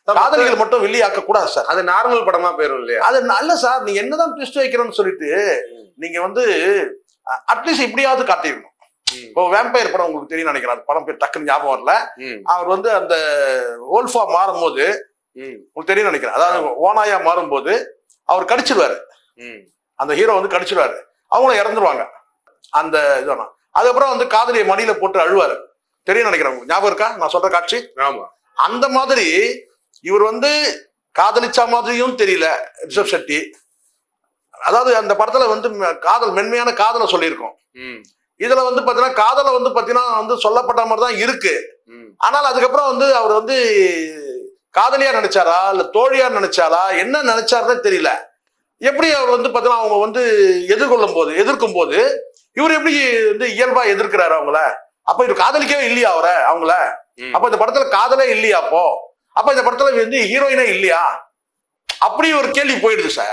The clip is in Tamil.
காதலிகள் மட்டும் வில்லி ஆக்க கூடாது சார். அது நார்மல் படமா போயிரும் இல்லையா? அது நல்ல சார். நீங்க என்னதான் ட்விஸ்ட் வைக்கிறோம்னு சொல்லிட்டு நீங்க வந்து அட்லீஸ்ட் இப்படியாவது காட்டிடணும். இப்போ வேம்பயர் படம் உங்களுக்கு தெரியும் நினைக்கிறேன். அது படம் பேர் டக்குன்னு ஞாபகம் வரல. அவர் வந்து அந்த ஓல்ஃபா மாறும்போது உங்களுக்கு தெரியும் நினைக்கிறேன். அதாவது ஓனாயா மாறும்போது அவர் கடிச்சிருவாரு. அந்த ஹீரோ வந்து கடிச்சிருவாரு. அவங்களும் இறந்துருவாங்க அந்த இதுனா. அதுக்கப்புறம் வந்து காதலியை மடியில போட்டு அழுவாரு. தெரியும் நினைக்கிறேன். ஞாபகம் இருக்கா நான் சொல்ற காட்சி? ஆமா. அந்த மாதிரி இவர் வந்து காதலிச்சா மாதிரியும் தெரியல ரிஷப் ஷெட்டி. அதாவது அந்த படத்துல வந்து காதல் மென்மையான காதலை சொல்லியிருக்கோம். இதுல வந்து பாத்தீங்கன்னா காதலை வந்து பாத்தீங்கன்னா வந்து சொல்லப்பட்ட மாதிரி தான் இருக்கு. ஆனால் அதுக்கப்புறம் வந்து அவர் வந்து காதலியா நினைச்சாரா இல்ல தோழியா நினைச்சாரா என்ன நினைச்சாருன்னு தெரியல. எப்படி அவர் வந்து பாத்தீங்கன்னா அவங்க வந்து எதிர்க்கும் போது இவர் எப்படி வந்து இயல்பா எதிர்க்கிறாரு அவங்கள. அப்ப இவர் காதலிக்கவே இல்லையா அவங்கள? அப்ப இந்த படத்துல காதலே இல்லையா? அப்ப இந்த படத்துல வந்து ஹீரோயினே இல்லையா? அப்படி ஒரு கேள்வி போயிடுது சார்.